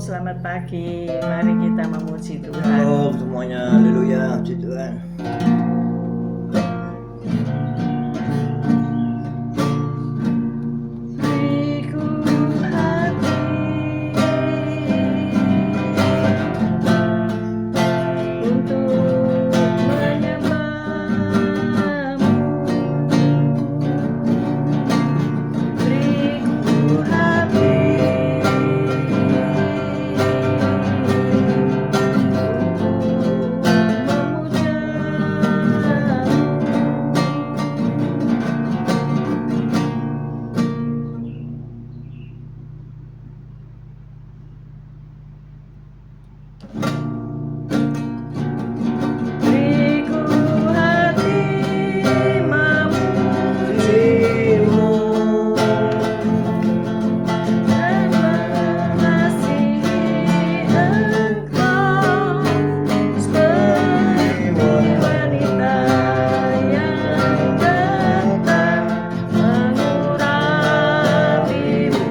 selamat pagi. Mari kita memuji Tuhan. Halo semuanya, haleluya, puji Tuhan. Beriku hati untuk menyembah-Mu. Beriku hati Beriku hati memuji-Mu dan mengasihi Engkau seperti wanita yang datang mengurapi-Mu.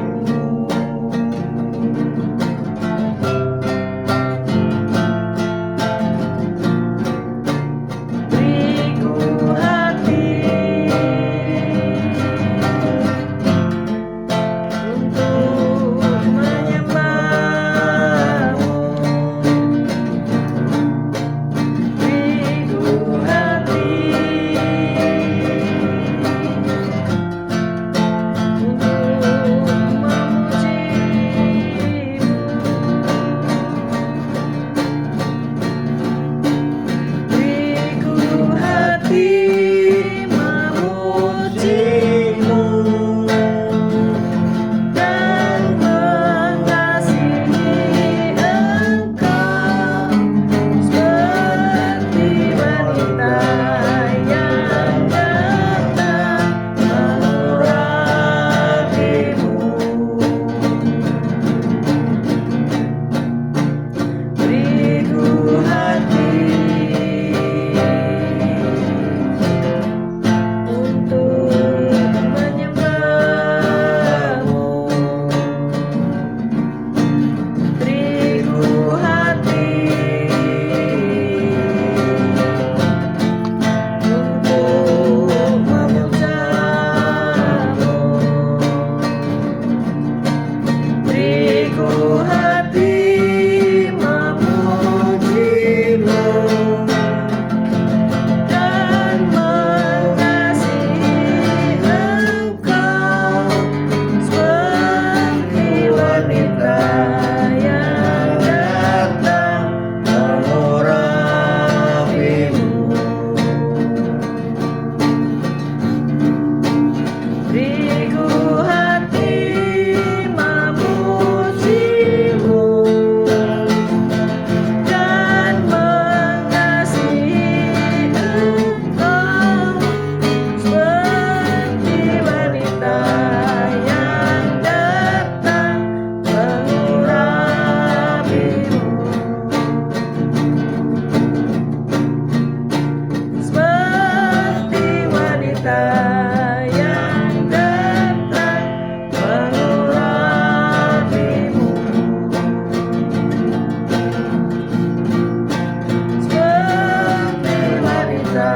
Beriku hati untuk menyembah-Mu. Beriku hati untuk memuji-Mu. Beriku hati memuji-Mu dan mengasihi Engkau seperti wanita yang datang mengurapi-Mu. Beriku hati untuk menyembah-Mu. Beriku hati untuk memuja-Mu. Beriku hati memuji-Mu dan mengasihi Engkau seperti wanita yang datang mengurapi-Mu. Beriku hati memuji-Mu dan mengasihi Engkau seperti wanita yang datang mengurapi-Mu. Seperti wanita yang datang mengurapi-Mu. Seperti wanita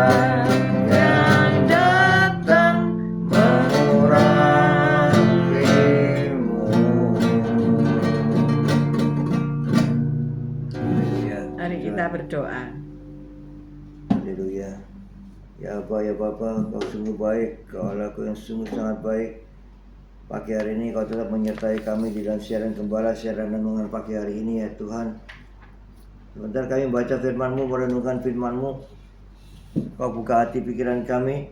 yang datang mengurapi-Mu. Haleluya. Mari kita berdoa. Haleluya. Ya Aba, ya Bapa, Kau sungguh baik, Kau Allahku yang sungguh sangat baik. Pagi hari ini Kau tetap menyertai kami di dalam siaran gembala, siaran renungan pagi hari ini ya Tuhan. Sebentar kami baca firman-Mu, merenungkan firman-Mu. Kau buka hati pikiran kami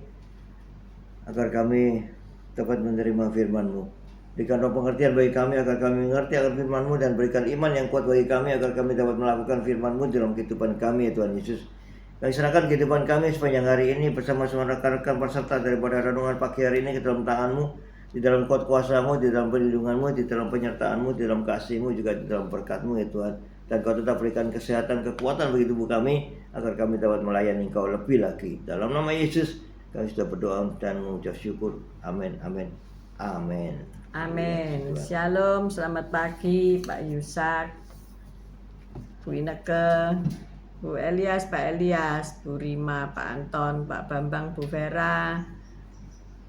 agar kami dapat menerima firman-Mu. Berikan roh pengertian bagi kami agar kami mengerti akan firman-Mu, dan berikan iman yang kuat bagi kami agar kami dapat melakukan firman-Mu dalam kehidupan kami ya Tuhan Yesus. Kami serahkan kehidupan kami sepanjang hari ini bersama-sama rekan-rekan peserta daripada renungan pagi hari ini ke dalam tangan-Mu, di dalam kuasa-Mu, di dalam perlindungan-Mu, di dalam penyertaan-Mu, di dalam kasih-Mu, juga di dalam berkat-Mu ya Tuhan. Dan Kau tetap berikan kesehatan, kekuatan bagi tubuh kami agar kami dapat melayani Kau lebih lagi. Dalam nama Yesus kami sudah berdoa dan mengucap syukur. Amin, amin. Amin. Amin. Tuhan. Shalom, selamat pagi Pak Yusak, Bu Ineke, Bu Elias, Pak Elias, Bu Rima, Pak Anton, Pak Bambang, Bu Vera,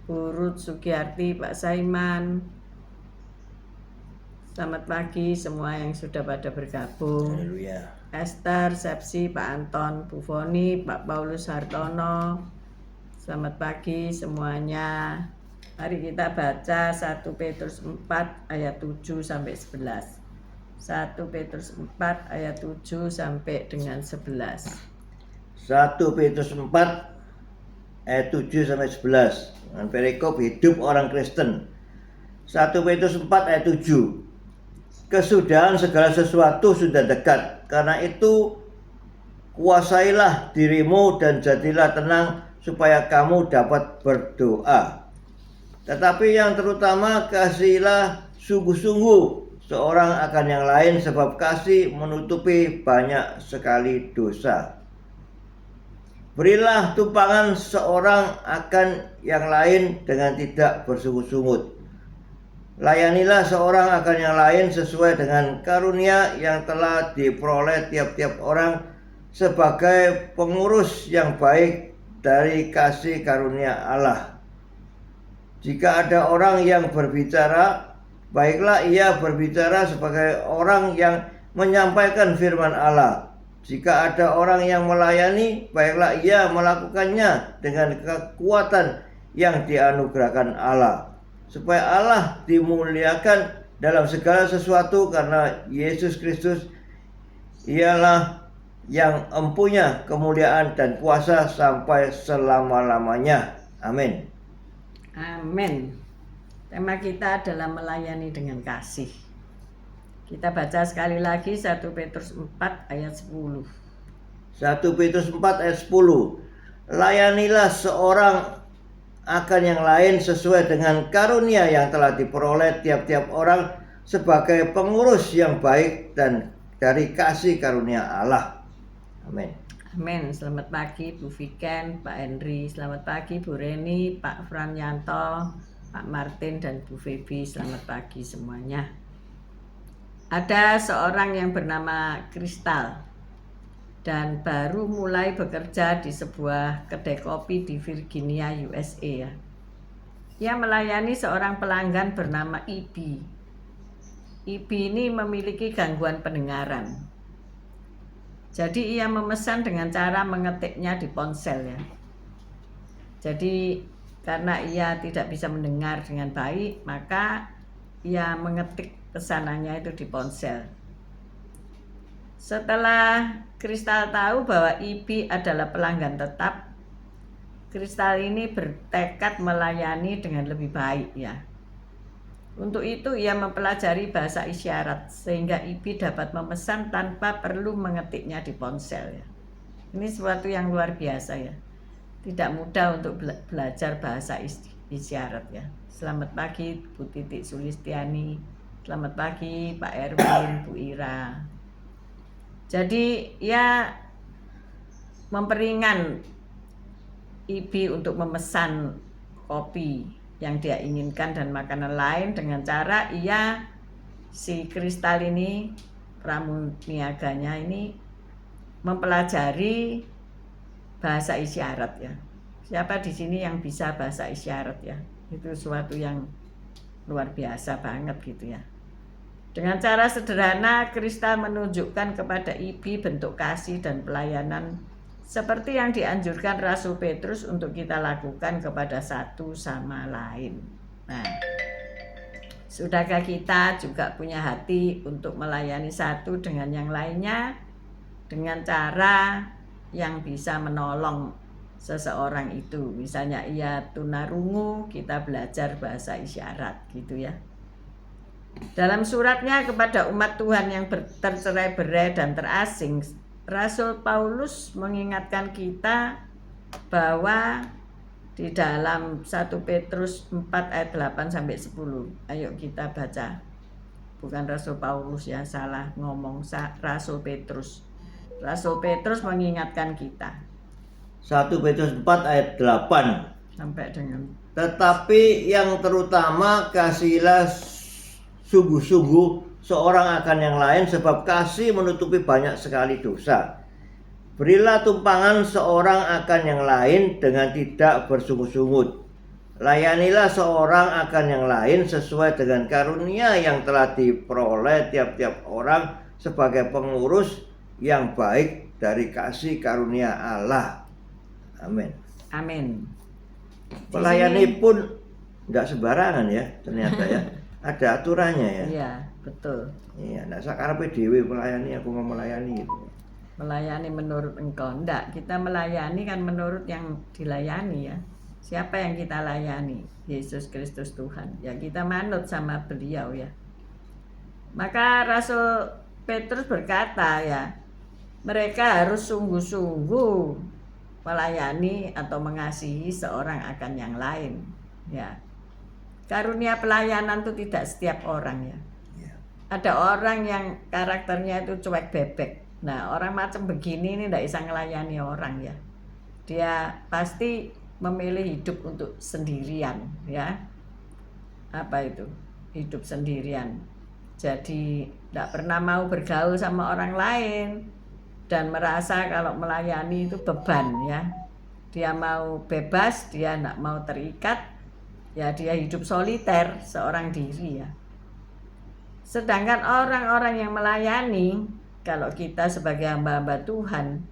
Bu Ruth Sugiyarti, Pak Saiman. Selamat pagi semua yang sudah pada bergabung. Haleluya. Esther, Sepsi, Pak Anton, Bu Foni, Pak Paulus Hartono. Selamat pagi semuanya. Mari kita baca 1 Petrus 4 ayat 7 sampai 11. 1 Petrus 4 ayat 7 sampai dengan 11. 1 Petrus 4 ayat 7 sampai 11. Dengan perikop hidup orang Kristen. 1 Petrus 4 ayat 7. Kesudahan segala sesuatu sudah dekat. Karena itu kuasailah dirimu dan jadilah tenang supaya kamu dapat berdoa. Tetapi yang terutama kasihilah sungguh-sungguh seorang akan yang lain, sebab kasih menutupi banyak sekali dosa. Berilah tumpangan seorang akan yang lain dengan tidak bersungut-sungut. Layanilah seorang akan yang lain sesuai dengan karunia yang telah diperoleh tiap-tiap orang sebagai pengurus yang baik dari kasih karunia Allah. Jika ada orang yang berbicara, baiklah ia berbicara sebagai orang yang menyampaikan firman Allah. Jika ada orang yang melayani, baiklah ia melakukannya dengan kekuatan yang dianugerahkan Allah, supaya Allah dimuliakan dalam segala sesuatu, karena Yesus Kristus ialah yang empunya kemuliaan dan kuasa sampai selama-lamanya. Amin. Amin. Tema kita adalah melayani dengan kasih. Kita baca sekali lagi 1 Petrus 4 ayat 10. 1 Petrus 4 ayat 10. Layanilah seorang akan yang lain sesuai dengan karunia yang telah diperoleh tiap-tiap orang sebagai pengurus yang baik dan dari kasih karunia Allah. Amin. Amin. Selamat pagi Bu Viken, Pak Henry. Selamat pagi Bu Reni, Pak Franyanto, Pak Martin, dan Bu Feby. Selamat pagi semuanya. Ada seorang yang bernama Kristal dan baru mulai bekerja di sebuah kedai kopi di Virginia, USA ya. Ia melayani seorang pelanggan bernama Ibi. Ibi ini memiliki gangguan pendengaran. Jadi ia memesan dengan cara mengetiknya di ponsel ya. Jadi karena ia tidak bisa mendengar dengan baik, maka ia mengetik pesanannya itu di ponsel. Setelah Kristal tahu bahwa Ibi adalah pelanggan tetap, Kristal ini bertekad melayani dengan lebih baik ya. Untuk itu ia mempelajari bahasa isyarat sehingga Ibi dapat memesan tanpa perlu mengetiknya di ponsel ya. Ini sesuatu yang luar biasa ya. Tidak mudah untuk belajar bahasa isyarat ya. Selamat pagi Bu Titik Sulistiani. Selamat pagi Pak Erwin, Bu Ira. Jadi ia memperingan Ibi untuk memesan kopi yang dia inginkan dan makanan lain dengan cara si Kristal ini, pramuniaganya ini mempelajari bahasa isyarat ya. Siapa di sini yang bisa bahasa isyarat ya? Itu suatu yang luar biasa banget gitu ya. Dengan cara sederhana, Kristal menunjukkan kepada Ibi bentuk kasih dan pelayanan seperti yang dianjurkan Rasul Petrus untuk kita lakukan kepada satu sama lain. Nah, sudahkah kita juga punya hati untuk melayani satu dengan yang lainnya dengan cara yang bisa menolong seseorang itu? Misalnya ia tunarungu, kita belajar bahasa isyarat gitu ya. Dalam suratnya kepada umat Tuhan yang tercerai-berai dan terasing, Rasul Paulus mengingatkan kita bahwa di dalam 1 Petrus 4 ayat 8 sampai 10. Ayo kita baca. Bukan Rasul Paulus ya, salah ngomong, Rasul Petrus. Rasul Petrus mengingatkan kita. 1 Petrus 4 ayat 8 sampai dengan Tetapi yang terutama kasihilah sungguh-sungguh seorang akan yang lain, sebab kasih menutupi banyak sekali dosa. Berilah tumpangan seorang akan yang lain dengan tidak bersungut-sungut. Layanilah seorang akan yang lain sesuai dengan karunia yang telah diperoleh tiap-tiap orang sebagai pengurus yang baik dari kasih karunia Allah. Amin. Amin. Pelayani pun nggak sembarangan ya ternyata ya. Ada aturannya ya. Iya, betul. Iya, nggak sakarepe dhewe melayani, aku mau melayani gitu. Melayani menurut engkau. Enggak, kita melayani kan menurut yang dilayani ya. Siapa yang kita layani? Yesus Kristus Tuhan. Ya kita manut sama beliau ya. Maka Rasul Petrus berkata ya, mereka harus sungguh-sungguh melayani atau mengasihi seorang akan yang lain ya. Karunia pelayanan itu tidak setiap orang ya. Ada orang yang karakternya itu cuek bebek. Nah, orang macam begini ini tidak bisa melayani orang ya. Dia pasti memilih hidup untuk sendirian ya. Apa itu? Hidup sendirian. Jadi tidak pernah mau bergaul sama orang lain dan merasa kalau melayani itu beban ya. Dia mau bebas, dia tidak mau terikat. Ya dia hidup soliter seorang diri ya. Sedangkan orang-orang yang melayani, kalau kita sebagai hamba-hamba Tuhan,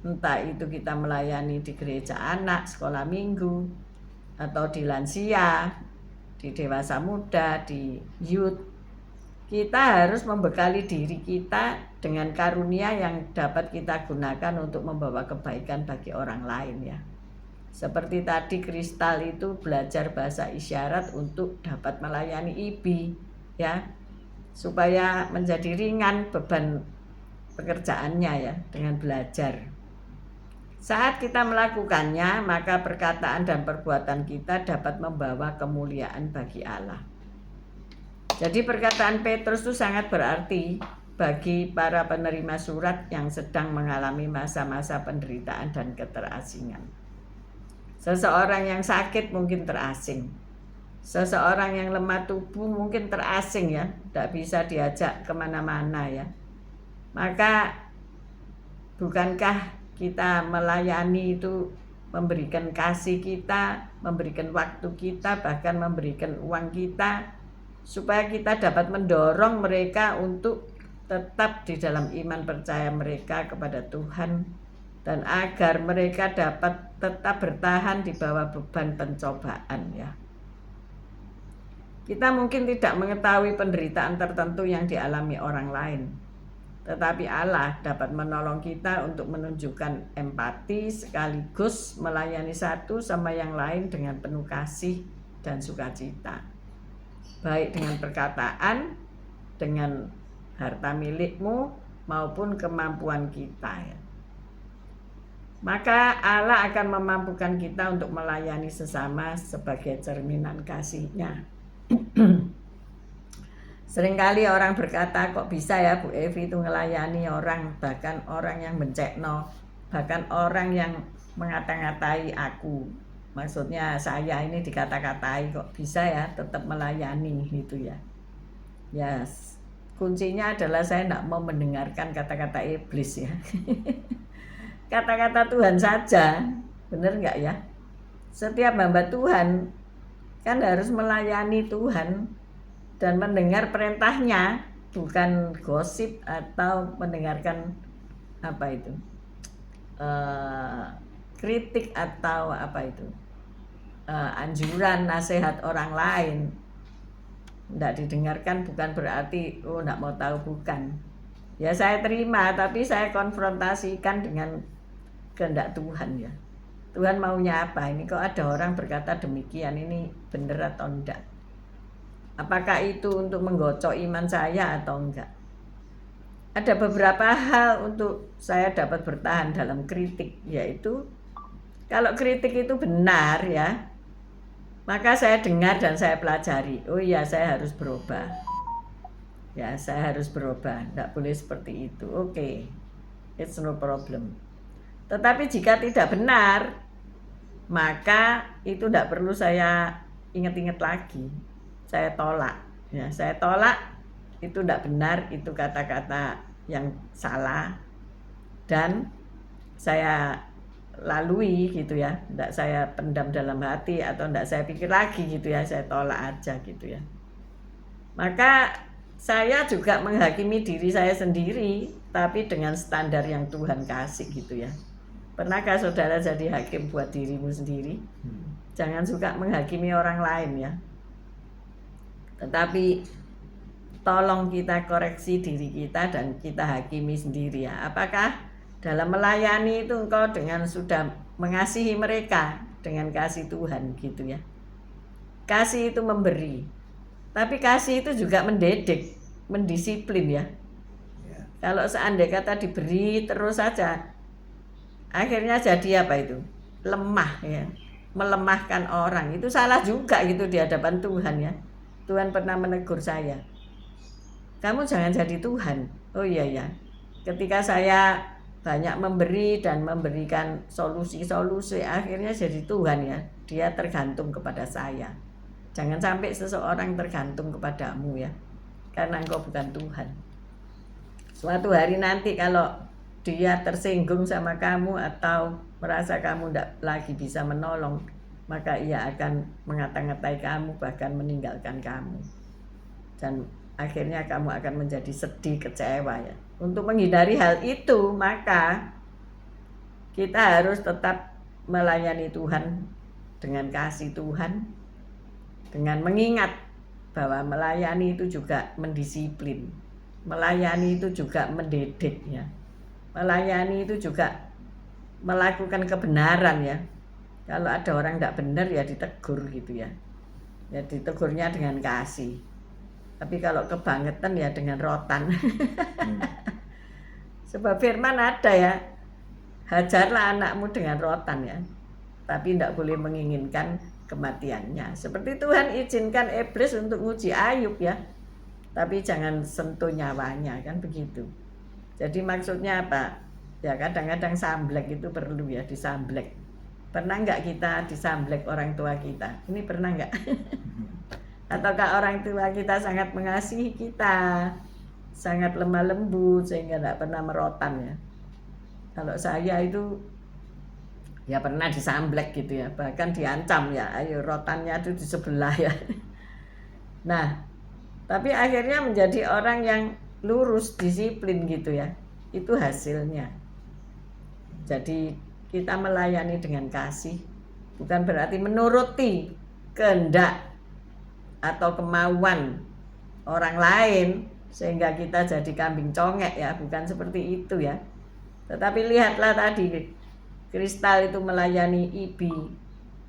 entah itu kita melayani di gereja anak, sekolah minggu, atau di lansia, di dewasa muda, di youth, kita harus membekali diri kita dengan karunia yang dapat kita gunakan untuk membawa kebaikan bagi orang lain ya. Seperti tadi Kristal itu belajar bahasa isyarat untuk dapat melayani IBI ya, supaya menjadi ringan beban pekerjaannya ya dengan belajar. Saat kita melakukannya, maka perkataan dan perbuatan kita dapat membawa kemuliaan bagi Allah. Jadi perkataan Petrus itu sangat berarti bagi para penerima surat yang sedang mengalami masa-masa penderitaan dan keterasingan. Seseorang yang sakit mungkin terasing. Seseorang yang lemah tubuh mungkin terasing ya, tidak bisa diajak kemana-mana ya. Maka bukankah kita melayani itu memberikan kasih kita, memberikan waktu kita, bahkan memberikan uang kita, supaya kita dapat mendorong mereka untuk tetap di dalam iman percaya mereka kepada Tuhan, dan agar mereka dapat tetap bertahan di bawah beban pencobaan ya. Kita mungkin tidak mengetahui penderitaan tertentu yang dialami orang lain, tetapi Allah dapat menolong kita untuk menunjukkan empati sekaligus melayani satu sama yang lain dengan penuh kasih dan sukacita, baik dengan perkataan, dengan harta milikmu maupun kemampuan kita ya. Maka Allah akan memampukan kita untuk melayani sesama sebagai cerminan kasih-Nya. Seringkali orang berkata, kok bisa ya Bu Evi itu ngelayani orang, bahkan orang yang bencekno, bahkan orang yang mengata-ngatai aku. Maksudnya saya ini dikata-katai, kok bisa ya tetap melayani gitu ya. Ya, kuncinya adalah saya tidak mau mendengarkan kata-kata iblis ya. Kata-kata Tuhan saja, benar nggak ya? Setiap hamba Tuhan kan harus melayani Tuhan dan mendengar perintahnya, bukan gosip atau mendengarkan apa itu kritik atau apa itu anjuran, nasihat orang lain. Tidak didengarkan bukan berarti oh tidak mau tahu, bukan. Ya saya terima, tapi saya konfrontasikan dengan kehendak Tuhan ya. Tuhan maunya apa? Ini kok ada orang berkata demikian, ini benar atau enggak? Apakah itu untuk menggocok iman saya atau enggak? Ada beberapa hal untuk saya dapat bertahan dalam kritik, yaitu kalau kritik itu benar ya, maka saya dengar dan saya pelajari. Oh iya, saya harus berubah. Ya, saya harus berubah. Tidak boleh seperti itu. Oke, it's no problem. Tetapi jika tidak benar, maka itu tidak perlu saya ingat-ingat lagi. Saya tolak. Ya, saya tolak, itu tidak benar, itu kata-kata yang salah, dan saya lalui gitu ya, tidak saya pendam dalam hati atau tidak saya pikir lagi gitu ya, saya tolak aja gitu ya. Maka saya juga menghakimi diri saya sendiri, tapi dengan standar yang Tuhan kasih gitu ya. Pernahkah saudara jadi hakim buat dirimu sendiri? Jangan suka menghakimi orang lain ya. Tetapi tolong kita koreksi diri kita dan kita hakimi sendiri ya. Apakah dalam melayani itu engkau dengan sudah mengasihi mereka dengan kasih Tuhan gitu ya. Kasih itu memberi, tapi kasih itu juga mendidik, mendisiplin ya. Kalau seandainya kata diberi terus saja, akhirnya jadi apa itu? Lemah ya, melemahkan orang. Itu salah juga gitu di hadapan Tuhan ya. Tuhan pernah menegur saya, kamu jangan jadi Tuhan. Oh iya ya, ketika saya banyak memberi dan memberikan solusi-solusi, akhirnya jadi Tuhan ya. Dia tergantung kepada saya. Jangan sampai seseorang tergantung kepadamu ya, karena engkau bukan Tuhan. Suatu hari nanti kalau dia tersinggung sama kamu atau merasa kamu tidak lagi bisa menolong, maka ia akan mengata-ngatai kamu, bahkan meninggalkan kamu. Dan akhirnya kamu akan menjadi sedih, kecewa ya. Untuk menghindari hal itu, maka kita harus tetap melayani Tuhan dengan kasih Tuhan, dengan mengingat bahwa melayani itu juga mendisiplin, melayani itu juga mendidik ya, melayani itu juga melakukan kebenaran ya. Kalau ada orang tidak benar ya ditegur gitu ya, ya ditegurnya dengan kasih. Tapi kalau kebangetan ya dengan rotan. Sebab firman ada ya, hajarlah anakmu dengan rotan ya, tapi tidak boleh menginginkan kematiannya. Seperti Tuhan izinkan iblis untuk uji Ayub ya, tapi jangan sentuh nyawanya, kan begitu. Jadi maksudnya apa? Ya kadang-kadang samblek itu perlu ya, disamblek. Pernah nggak kita disamblek orang tua kita? Ini pernah nggak? Ataukah orang tua kita sangat mengasihi kita, sangat lemah lembut sehingga tidak pernah merotan ya? Kalau saya itu ya pernah disamblek gitu ya, bahkan diancam ya, ayo rotannya itu di sebelah ya. Nah, tapi akhirnya menjadi orang yang lurus, disiplin gitu ya. Itu hasilnya. Jadi kita melayani dengan kasih, bukan berarti menuruti kehendak atau kemauan orang lain sehingga kita jadi kambing congek ya, bukan seperti itu ya. Tetapi lihatlah tadi, Kristal itu melayani Ibi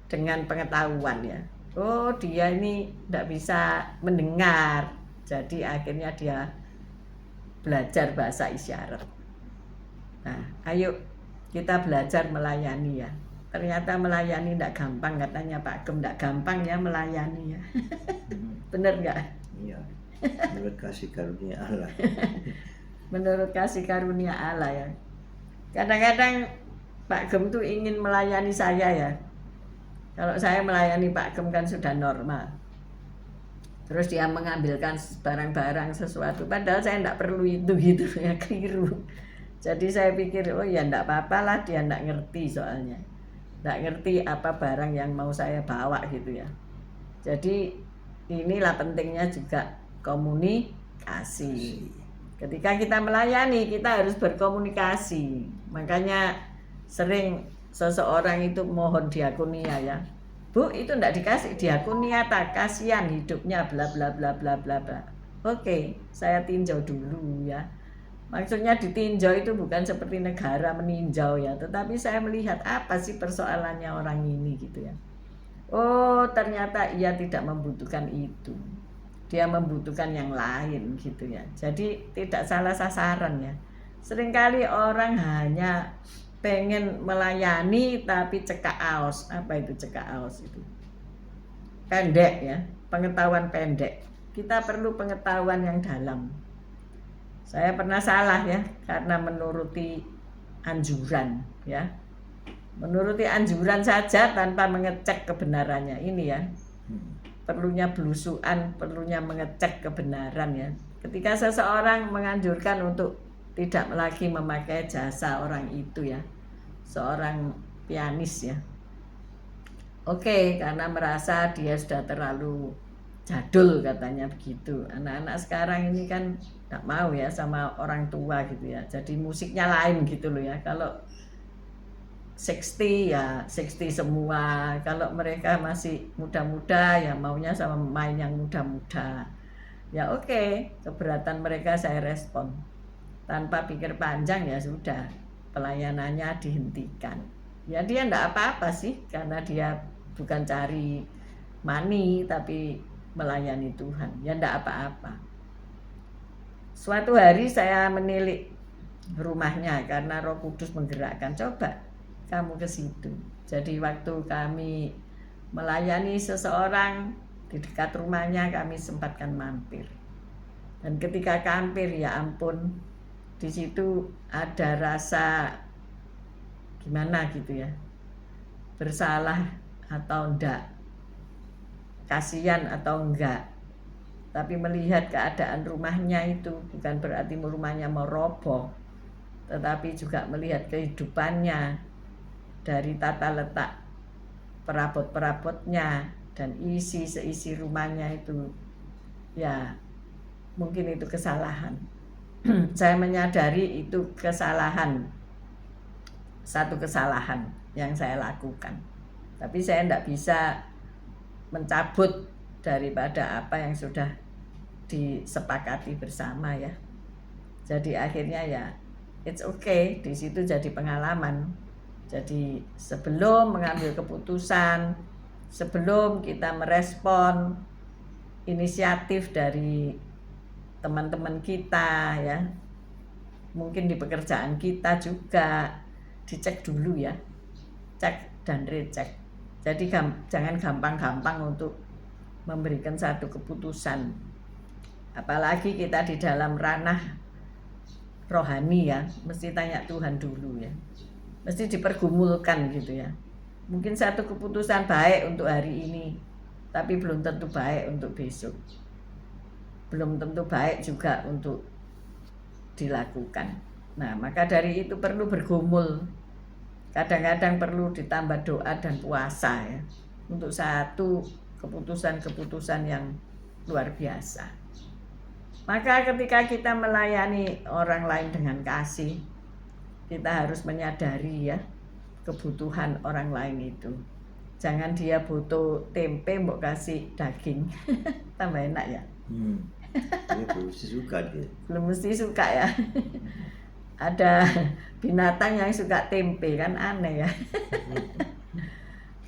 dengan pengetahuan ya. Oh dia ini tidak bisa mendengar, jadi akhirnya dia belajar bahasa isyarat. Nah ayo kita belajar melayani ya. Ternyata melayani tidak gampang, katanya Pak Gem, tidak gampang ya melayani ya. Bener nggak? Iya, menurut kasih karunia Allah. Menurut kasih karunia Allah ya. Kadang-kadang Pak Gem tuh ingin melayani saya ya. Kalau saya melayani Pak Gem kan sudah normal. Terus dia mengambilkan barang-barang sesuatu, padahal saya tidak perlu itu gitu ya, keliru. Jadi saya pikir oh ya tidak apa-apa lah, dia tidak ngerti soalnya, tidak ngerti apa barang yang mau saya bawa gitu ya. Jadi inilah pentingnya juga komunikasi. Ketika kita melayani kita harus berkomunikasi. Makanya sering seseorang itu mohon diakonia ya, Bu itu tidak dikasih diakonia, tak kasihan hidupnya bla bla bla bla bla bla. Oke, saya tinjau dulu ya. Maksudnya ditinjau itu bukan seperti negara meninjau ya, tetapi saya melihat apa sih persoalannya orang ini gitu ya. Oh ternyata ia tidak membutuhkan itu, dia membutuhkan yang lain gitu ya. Jadi tidak salah sasaran ya. Seringkali orang hanya pengen melayani tapi cekak aos. Apa itu cekak aos itu? Pendek ya, pengetahuan pendek. Kita perlu pengetahuan yang dalam. Saya pernah salah ya, karena menuruti anjuran ya. menuruti anjuran saja tanpa mengecek kebenarannya. Ini ya, perlunya belusuan, perlunya mengecek kebenaran ya. Ketika seseorang menganjurkan untuk tidak lagi memakai jasa orang itu ya, seorang pianis ya, oke, karena merasa dia sudah terlalu jadul katanya begitu. Anak-anak sekarang ini kan tidak mau ya sama orang tua gitu ya, jadi musiknya lain gitu loh ya. Kalau 60 ya 60 semua, kalau mereka masih muda-muda ya maunya sama main yang muda-muda ya. Oke, keberatan mereka saya respon tanpa pikir panjang, ya sudah, pelayanannya dihentikan. Ya dia enggak apa-apa sih, karena dia bukan cari money tapi melayani Tuhan, ya enggak apa-apa. Suatu hari saya menilik rumahnya karena Roh Kudus menggerakkan, coba kamu ke situ. Jadi waktu kami melayani seseorang di dekat rumahnya, kami sempatkan mampir. Dan ketika mampir, ya ampun, di situ ada rasa gimana gitu ya, bersalah atau enggak, kasihan atau enggak. Tapi melihat keadaan rumahnya itu bukan berarti rumahnya mau roboh, tetapi juga melihat kehidupannya dari tata letak perabot-perabotnya dan seisi rumahnya itu, ya mungkin itu kesalahan. Saya menyadari itu kesalahan, satu kesalahan yang saya lakukan. Tapi saya tidak bisa mencabut daripada apa yang sudah disepakati bersama ya. Jadi akhirnya ya it's okay, di situ jadi pengalaman. Jadi sebelum mengambil keputusan, sebelum kita merespon inisiatif dari teman-teman kita ya, mungkin di pekerjaan kita juga, dicek dulu ya, cek dan recek. Jadi jangan gampang-gampang untuk memberikan satu keputusan, apalagi kita di dalam ranah rohani ya, mesti tanya Tuhan dulu ya, mesti dipergumulkan gitu ya. Mungkin satu keputusan baik untuk hari ini, tapi belum tentu baik untuk besok, belum tentu baik juga untuk dilakukan. Nah, maka dari itu perlu bergumul. Kadang-kadang perlu ditambah doa dan puasa ya, untuk satu keputusan-keputusan yang luar biasa. Maka ketika kita melayani orang lain dengan kasih, kita harus menyadari ya kebutuhan orang lain itu. Jangan dia butuh tempe mau kasih daging tambah enak ya. Dia belum mesti suka dia. Belum mesti suka ya. Ada binatang yang suka tempe, kan aneh ya.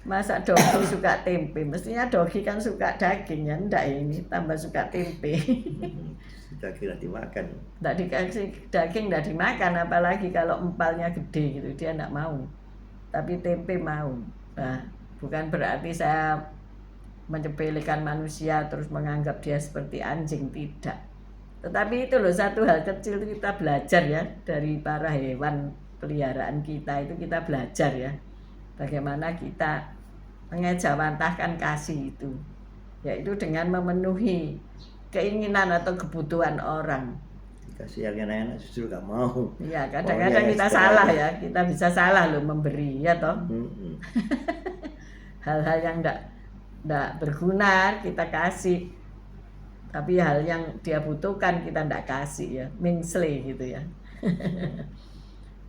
Masa dogi suka tempe? Mestinya dogi kan suka daging ya, enggak ini tambah suka tempe. Daging tidak dimakan. Enggak dikasih daging, enggak dimakan, apalagi kalau empalnya gede gitu, dia enggak mau. Tapi tempe mau. Nah, bukan berarti saya menyepelekan manusia terus menganggap dia seperti anjing, tidak. Tetapi itu loh, satu hal kecil kita belajar ya dari para hewan peliharaan kita, itu kita belajar ya bagaimana kita mengejawantahkan kasih itu, yaitu dengan memenuhi keinginan atau kebutuhan orang. Dikasih yang enak-enak justru gak mau. Iya, kadang-kadang kita salah ya, kita bisa salah loh memberi ya toh. Hal-hal yang enggak berguna kita kasih, tapi hal yang dia butuhkan kita enggak kasih ya, mingsle gitu ya.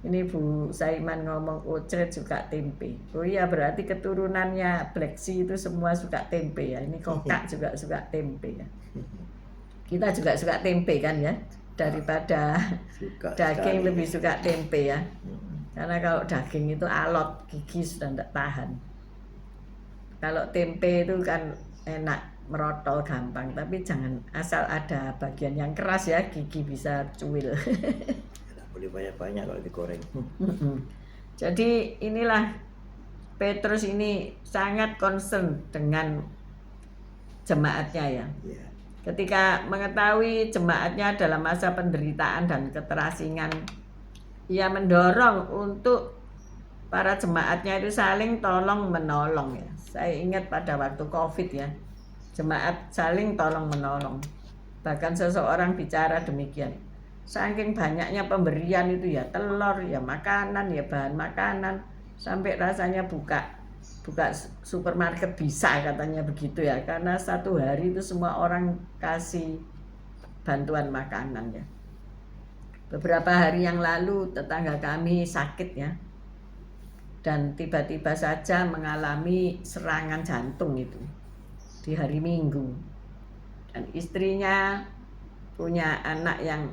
Ini Bu Saiman ngomong ocret suka tempe. Oh iya, berarti keturunannya Black Sea itu semua suka tempe ya. Ini kokak juga suka tempe ya. Kita juga suka tempe kan ya, daripada Suka daging sekali. lebih suka tempe ya. Karena kalau daging itu alot, gigi sudah enggak tahan. Kalau tempe itu kan enak, merotol gampang, tapi jangan asal ada bagian yang keras ya, gigi bisa cuil. Tidak boleh banyak-banyak kalau digoreng. Jadi inilah Petrus ini sangat concern dengan jemaatnya ya. Ya. Ketika mengetahui jemaatnya dalam masa penderitaan dan keterasingan, ia mendorong untuk para jemaatnya itu saling tolong menolong ya. Saya ingat pada waktu COVID ya, jemaat saling tolong menolong. Bahkan seseorang bicara demikian, saking banyaknya pemberian itu ya, telur ya, makanan ya, bahan makanan, sampai rasanya buka supermarket bisa, katanya begitu ya, karena satu hari itu semua orang kasih bantuan makanan ya. Beberapa hari yang lalu tetangga kami sakit ya, dan tiba-tiba saja mengalami serangan jantung itu di hari Minggu. Dan istrinya punya anak yang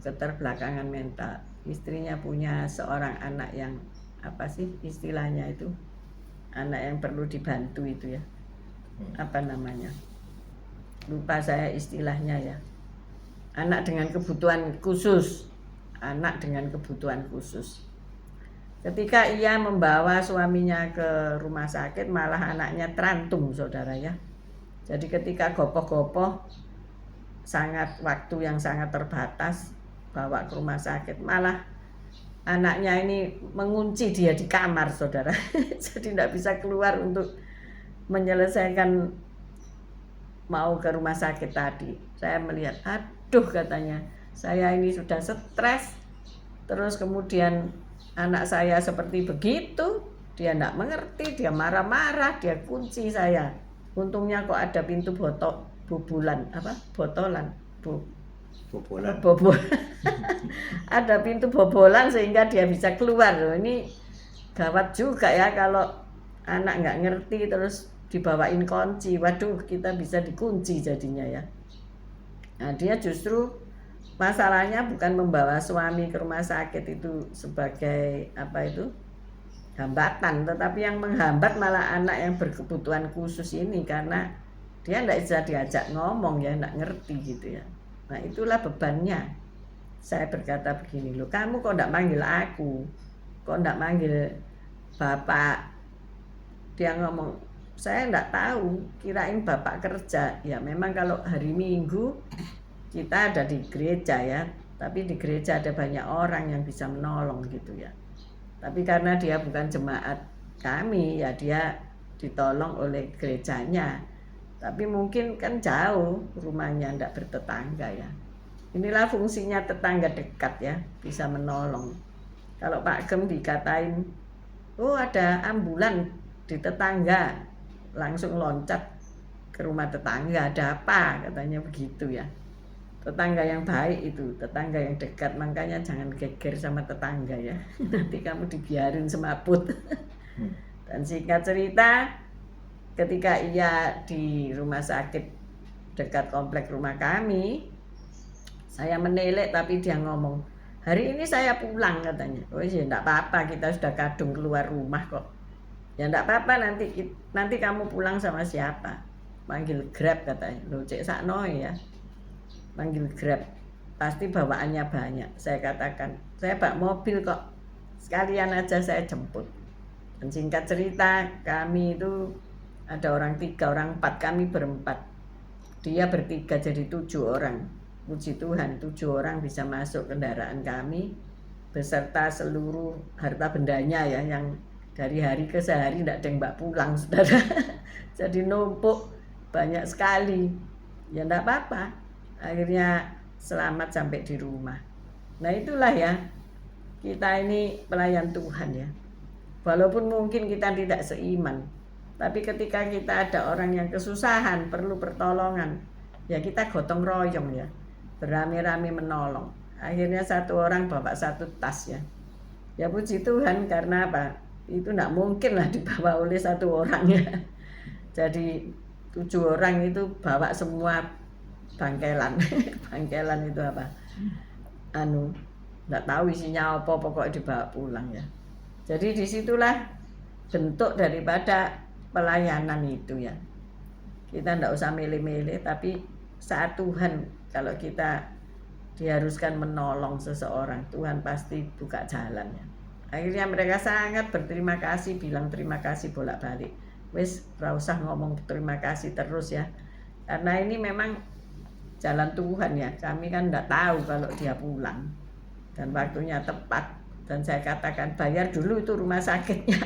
keterbelakangan mental. Istrinya punya seorang anak yang apa sih istilahnya itu, anak yang perlu dibantu itu ya, apa namanya, lupa saya istilahnya ya, anak dengan kebutuhan khusus. Ketika ia membawa suaminya ke rumah sakit, malah anaknya terantung, saudara ya. Jadi ketika gopoh-gopoh waktu yang sangat terbatas, bawa ke rumah sakit, malah anaknya ini mengunci dia di kamar, saudara. Jadi tidak bisa keluar untuk menyelesaikan mau ke rumah sakit tadi. Saya melihat, aduh, katanya, saya ini sudah stres, terus kemudian anak saya seperti begitu, dia tidak mengerti, dia marah-marah, dia kunci saya. Untungnya kok ada pintu bobolan. Ada pintu bobolan sehingga dia bisa keluar. Ini gawat juga ya kalau anak nggak ngerti terus dibawain kunci. Waduh, kita bisa dikunci jadinya ya. Nah, dia justru masalahnya bukan membawa suami ke rumah sakit itu sebagai hambatan, tetapi yang menghambat malah anak yang berkebutuhan khusus ini, karena dia tidak bisa diajak ngomong ya, tidak ngerti gitu ya. Nah, itulah bebannya. Saya berkata begini, loh, kamu kok tidak manggil aku, kok tidak manggil bapak? Dia ngomong, saya tidak tahu, kirain bapak kerja. Ya memang kalau hari Minggu kita ada di gereja ya, tapi di gereja ada banyak orang yang bisa menolong gitu ya. Tapi karena dia bukan jemaat kami ya, dia ditolong oleh gerejanya. Tapi mungkin kan jauh rumahnya, tidak bertetangga ya. Inilah fungsinya tetangga dekat ya, bisa menolong. Kalau Pak Gem dikatain, oh ada ambulan di tetangga, langsung loncat ke rumah tetangga, ada apa, katanya begitu ya. Tetangga yang baik itu, tetangga yang dekat, makanya jangan geger sama tetangga ya. Nanti kamu dibiarin semaput. Dan singkat cerita, ketika ia di rumah sakit dekat komplek rumah kami, saya menelek tapi dia ngomong, hari ini saya pulang, katanya. Oh iya, enggak apa-apa, kita sudah kadung keluar rumah kok. Ya enggak apa-apa, nanti kamu pulang sama siapa? Manggil Grab, katanya. Loh, cek sakno ya. Manggil Grab, pasti bawaannya banyak. Saya katakan, saya bawa mobil kok, sekalian aja saya jemput. Dan singkat cerita, kami itu ada orang 3, orang 4, kami berempat. Dia bertiga jadi 7 orang. Puji Tuhan, 7 orang bisa masuk kendaraan kami beserta seluruh harta bendanya ya, yang dari hari ke sehari tidak ada yang mbak pulang, saudara. Jadi numpuk banyak sekali. Ya enggak apa-apa, akhirnya selamat sampai di rumah. Nah itulah ya, kita ini pelayan Tuhan ya. Walaupun mungkin kita tidak seiman, tapi ketika kita ada orang yang kesusahan, perlu pertolongan, ya kita gotong royong ya, berame-rame menolong. Akhirnya satu orang bawa 1 tas ya. Ya puji Tuhan, karena apa? Itu tidak mungkin lah dibawa oleh 1 orang ya. Jadi 7 orang itu bawa semua bangkelan. Bangkelan itu apa? Nggak tahu isinya apa, pokoknya dibawa pulang ya. Jadi disitulah bentuk daripada pelayanan itu ya. Kita nggak usah milih-milih, tapi saat Tuhan, kalau kita diharuskan menolong seseorang, Tuhan pasti buka jalan ya. Akhirnya mereka sangat berterima kasih, bilang terima kasih bolak-balik. Wis, ora usah ngomong terima kasih terus ya. Karena ini memang jalan Tuhan ya. Kami kan enggak tahu kalau dia pulang dan waktunya tepat. Dan saya katakan bayar dulu itu rumah sakitnya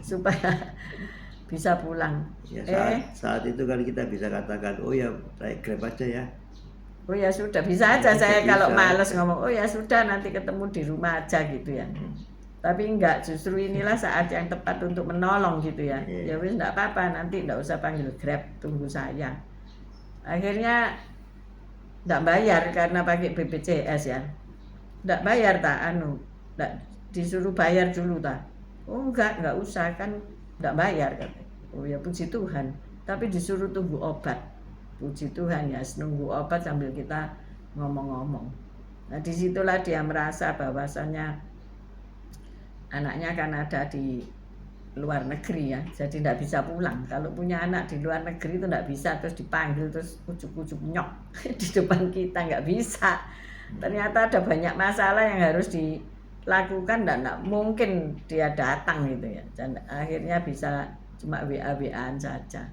supaya bisa pulang. Ya, saat itu kan kita bisa katakan, oh ya naik Grab aja ya. Oh ya sudah, bisa aja Bisa, saya kalau bisa. males ngomong, oh ya sudah nanti ketemu di rumah aja gitu ya. Tapi enggak, justru inilah saat yang tepat untuk menolong gitu ya. Iya. Ya wis enggak apa-apa, nanti enggak usah panggil Grab, tunggu saya. Akhirnya enggak bayar karena pakai BPJS ya. Enggak bayar tak enggak disuruh bayar dulu tak. Oh enggak usah kan enggak bayar katanya. Oh ya puji Tuhan, tapi disuruh tunggu obat. Puji Tuhan ya, nunggu obat sambil kita ngomong-ngomong. Nah disitulah dia merasa bahwasannya anaknya kan ada di luar negeri ya, jadi tidak bisa pulang. Kalau punya anak di luar negeri itu tidak bisa terus dipanggil terus ujuk-ujuk nyok di depan kita, nggak bisa. Ternyata ada banyak masalah yang harus dilakukan dan tidak mungkin dia datang gitu ya. Dan akhirnya bisa cuma WA-WA-an saja.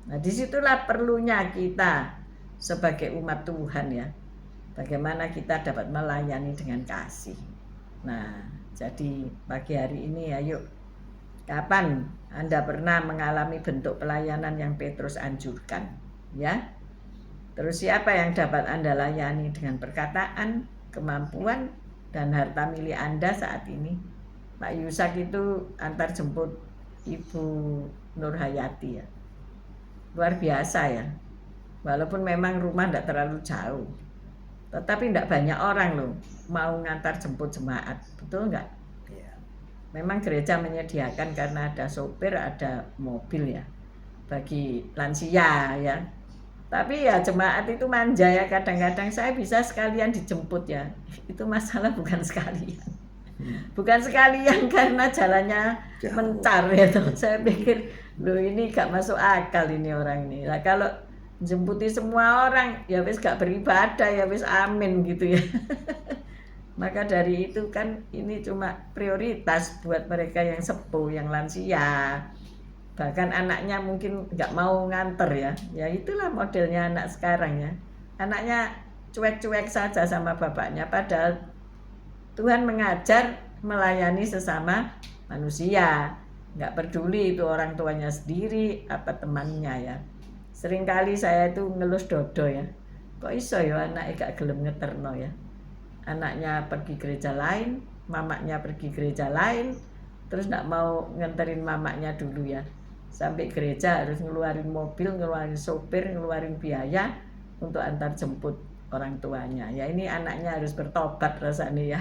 Nah disitulah perlunya kita sebagai umat Tuhan ya, bagaimana kita dapat melayani dengan kasih. Nah jadi pagi hari ini ayo, kapan Anda pernah mengalami bentuk pelayanan yang Petrus anjurkan ya? Terus siapa yang dapat Anda layani dengan perkataan, kemampuan, dan harta milik Anda saat ini? Pak Yusak itu antar jemput Ibu Nurhayati ya, luar biasa ya. Walaupun memang rumah tidak terlalu jauh, tetapi tidak banyak orang loh mau ngantar jemput jemaat, betul nggak? Iya. Memang gereja menyediakan karena ada sopir, ada mobil ya bagi lansia ya. Tapi ya jemaat itu manja ya, kadang-kadang saya bisa sekalian dijemput ya. Itu masalah bukan sekalian. Bukan sekalian karena jalannya Jauh. mencar ya toh. Saya pikir loh ini gak masuk akal ini orang ini. Nah, kalau jemputi semua orang ya wis gak beribadah ya wis amin gitu ya. Maka dari itu kan ini cuma prioritas buat mereka yang sepuh, yang lansia. Bahkan anaknya mungkin nggak mau nganter ya. Ya itulah modelnya anak sekarang ya. Anaknya cuek-cuek saja sama bapaknya, padahal Tuhan mengajar melayani sesama manusia. Nggak peduli itu orang tuanya sendiri apa temannya ya. Seringkali saya itu ngelus dodo ya. Kok iso ya anaknya gak gelem ngeterno ya. Anaknya pergi gereja lain, mamanya pergi gereja lain, terus nggak mau nganterin mamanya dulu ya. Sampai gereja harus ngeluarin mobil, ngeluarin sopir, ngeluarin biaya untuk antar jemput orang tuanya. Ya ini anaknya harus bertobat rasanya ya.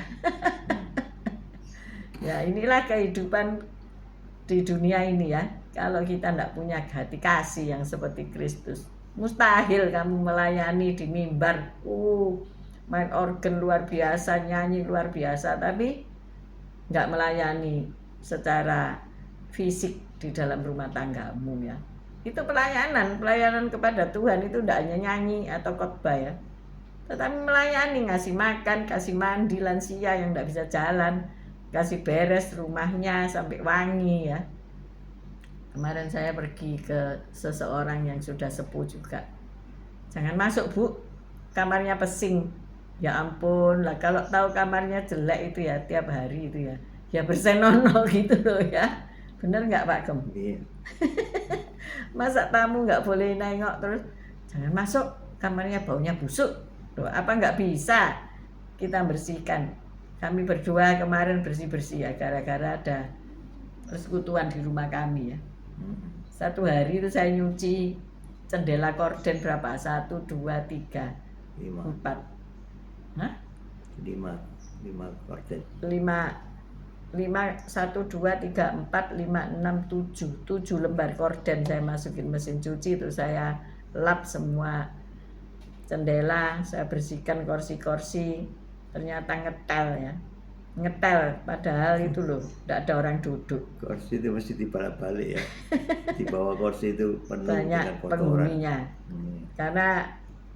Ya inilah kehidupan di dunia ini ya. Kalau kita tidak punya hati kasih yang seperti Kristus, mustahil kamu melayani di mimbar. Main organ luar biasa, nyanyi luar biasa, tapi nggak melayani secara fisik di dalam rumah tanggamu ya. Itu pelayanan kepada Tuhan itu tidak hanya nyanyi atau khotbah ya, tetapi melayani, ngasih makan, kasih mandi lansia yang tidak bisa jalan, kasih beres rumahnya sampai wangi ya. Kemarin saya pergi ke seseorang yang sudah sepuh juga. Jangan masuk bu, kamarnya pesing. Ya ampun lah, kalau tahu kamarnya jelek itu ya tiap hari itu ya, ya bersenono gitu loh ya. Bener nggak Pak Gem? Iya. Masa tamu nggak boleh nengok terus, jangan masuk kamarnya baunya busuk. Loh, apa nggak bisa kita bersihkan? Kami berdua kemarin bersih-bersih ya, gara-gara ada persekutuan di rumah kami ya. Satu hari itu saya nyuci jendela korden berapa? 1, 2, 3, 4. Hah? 5 korden. 5, 1, 2, 3, 4, 5, 6, 7 lembar korden saya masukin mesin cuci, itu saya lap semua jendela, saya bersihkan kursi-kursi, ternyata ngetel padahal itu loh tidak ada orang duduk. Kursi itu mesti dibalik-balik ya. Di bawah kursi itu penuh banyak dengan kotoran. penghuninya. Karena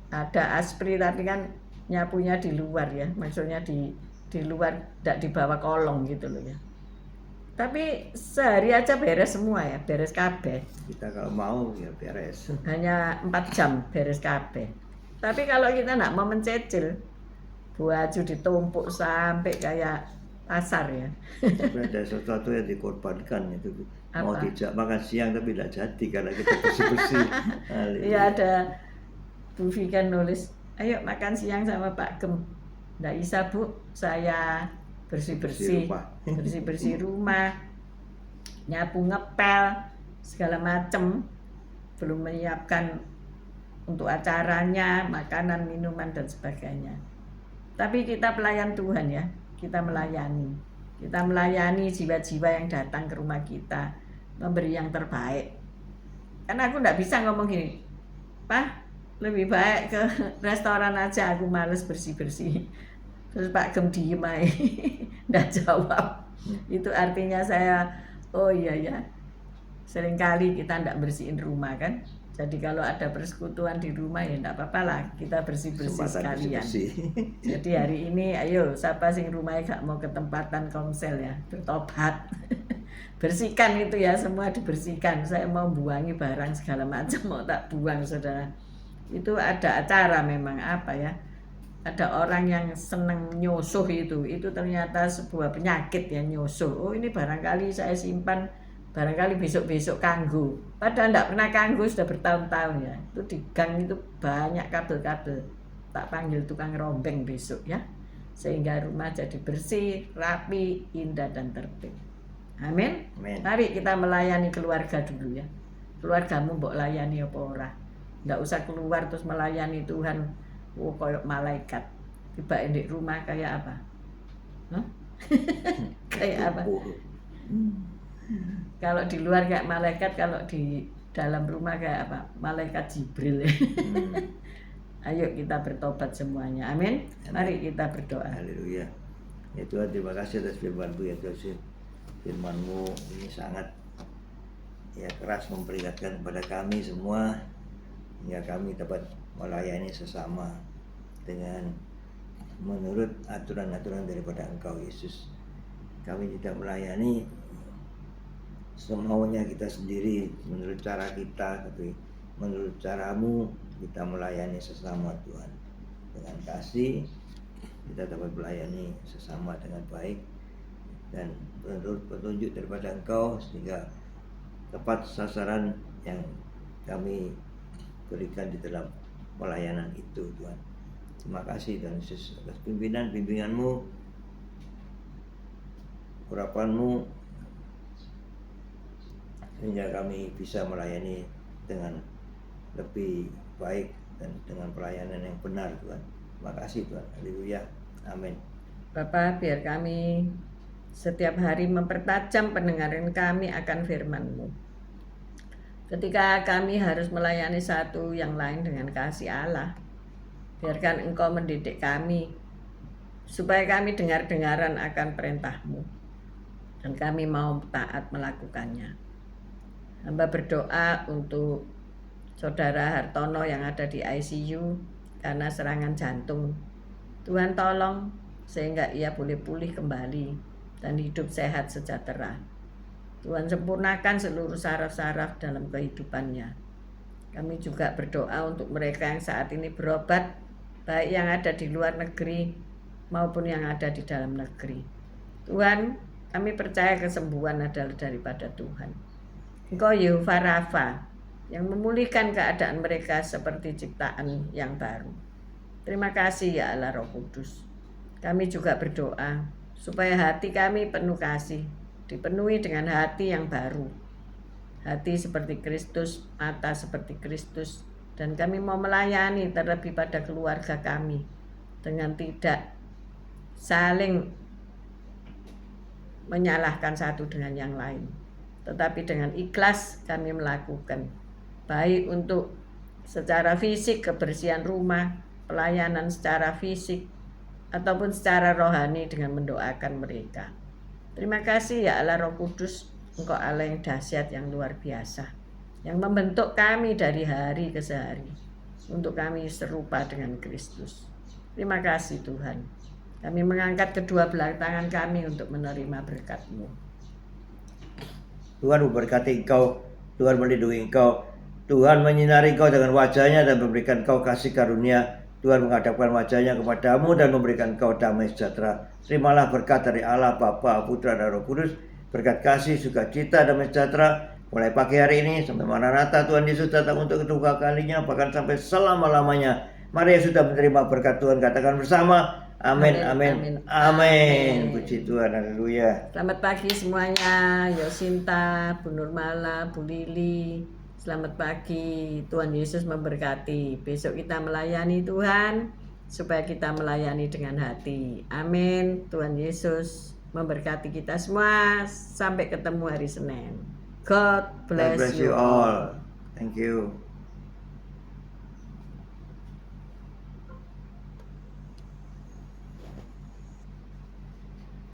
ada aspri tapi kan nyapunya di luar ya, maksudnya di luar, tidak di bawah kolong gitu loh ya. Tapi sehari aja beres semua ya, beres kabeh. Kita kalau mau ya beres. Hanya 4 jam beres kabeh. Tapi kalau kita nggak mau mencecil, baju ditumpuk sampai kayak pasar ya. Tapi ada sesuatu yang dikorbankan itu. Mau Apa? dijak makan siang tapi tidak jadi karena kita bersih-bersih. Iya, ada Bu Vika nulis, ayo makan siang sama Pak Gem. Nggak bisa Bu, saya bersih-bersih, rumah. bersih-bersih rumah, nyapu ngepel, segala macem. Belum menyiapkan untuk acaranya, makanan, minuman, dan sebagainya. Tapi kita pelayan Tuhan ya, kita melayani. Kita melayani jiwa-jiwa yang datang ke rumah kita, memberi yang terbaik. Karena aku nggak bisa ngomong gini, Pak, lebih baik ke restoran aja, aku males bersih-bersih. Terus Pak Gem diem aja, nggak jawab. Itu artinya saya, oh iya ya, seringkali kita nggak bersihin rumah kan. Jadi kalau ada persekutuan di rumah ya nggak apa-apa lah, kita bersih-bersih Kesempatan sekalian. bersih-bersih. Jadi hari ini ayo siapa sing rumahnya gak mau ke tempatan komsel ya, bertobat. Bersihkan itu ya, semua dibersihkan. Saya mau buangi barang segala macam mau tak buang saudara. Itu ada acara memang apa ya, ada orang yang seneng nyusuh itu ternyata sebuah penyakit ya, nyusuh. Oh ini barangkali saya simpan, barangkali besok-besok kanggo. Padahal tidak pernah kanggo sudah bertahun-tahun ya. Itu di gang itu banyak kabel-kabel. Tak panggil tukang rombeng besok ya. Sehingga rumah jadi bersih, rapi, indah dan tertib. Amin. Amin. Mari kita melayani keluarga dulu ya. Keluargamu mbok layani apa ora. Nggak usah keluar terus melayani Tuhan. Oh koyok malaikat. Tiba di rumah kayak apa? Huh? Kayak apa? Kalau di luar kayak malaikat, kalau di dalam rumah kayak apa? Malaikat Jibril. Ayo kita bertobat semuanya. Amin. Mari kita berdoa. Haleluya. Ya Tuhan, terima kasih atas firman-Mu ya Tuhan. Firman-Mu ini sangat ya keras memperingatkan kepada kami semua hingga kami dapat melayani sesama dengan menurut aturan-aturan daripada Engkau Yesus. Kami tidak melayani semaunya kita sendiri menurut cara kita, tapi menurut cara-Mu kita melayani sesama Tuhan. Dengan kasih kita dapat melayani sesama dengan baik dan menurut petunjuk daripada Engkau sehingga tepat sasaran yang kami berikan di dalam pelayanan itu Tuhan. Terima kasih Tuhan Yesus atas bimbingan-mu, urapan-Mu sehingga kami bisa melayani dengan lebih baik dan dengan pelayanan yang benar Tuhan. Terima kasih Tuhan. Haleluya. Amin. Bapa, biar kami setiap hari mempertajam pendengaran kami akan firman-Mu. Ketika kami harus melayani satu yang lain dengan kasih Allah, biarkan Engkau mendidik kami supaya kami dengar-dengaran akan perintah-Mu dan kami mau taat melakukannya. Hamba berdoa untuk Saudara Hartono yang ada di ICU karena serangan jantung. Tuhan tolong sehingga ia boleh pulih kembali dan hidup sehat sejahtera. Tuhan sempurnakan seluruh saraf-saraf dalam kehidupannya. Kami juga berdoa untuk mereka yang saat ini berobat, baik yang ada di luar negeri maupun yang ada di dalam negeri. Tuhan, kami percaya kesembuhan adalah daripada Tuhan. Engkau Yehova Rafa yang memulihkan keadaan mereka seperti ciptaan yang baru. Terima kasih ya Allah Roh Kudus. Kami juga berdoa supaya hati kami penuh kasih, dipenuhi dengan hati yang baru. Hati seperti Kristus, mata seperti Kristus, dan kami mau melayani terlebih pada keluarga kami dengan tidak saling menyalahkan satu dengan yang lain, tetapi dengan ikhlas kami melakukan, baik untuk secara fisik kebersihan rumah, pelayanan secara fisik, ataupun secara rohani dengan mendoakan mereka. Terima kasih ya Allah Roh Kudus, Engkau Allah yang dahsyat, yang luar biasa, yang membentuk kami dari hari ke hari untuk kami serupa dengan Kristus. Terima kasih Tuhan. Kami mengangkat kedua belah tangan kami untuk menerima berkat-Mu. Tuhan memberkati engkau, Tuhan melindungi engkau, Tuhan menyinari engkau dengan wajahnya dan memberikan engkau kasih karunia. Tuhan menghadapkan wajahnya kepadamu dan memberikan kau damai sejahtera. Terimalah berkat dari Allah, Bapa, Putra, dan Roh Kudus, berkat kasih, sukacita, damai sejahtera, mulai pagi hari ini sampai Maranatha Tuhan Yesus datang untuk kedua kalinya, bahkan sampai selama-lamanya. Mari yang sudah menerima berkat Tuhan katakan bersama, amin, amin, amin. Puji Tuhan, haleluya. Selamat pagi semuanya, Yosinta, Bu Nurmala, Bu Lili. Selamat pagi, Tuhan Yesus memberkati. Besok kita melayani Tuhan, supaya kita melayani dengan hati. Amin. Tuhan Yesus memberkati kita semua. Sampai ketemu hari Senin. God bless you all. Thank you.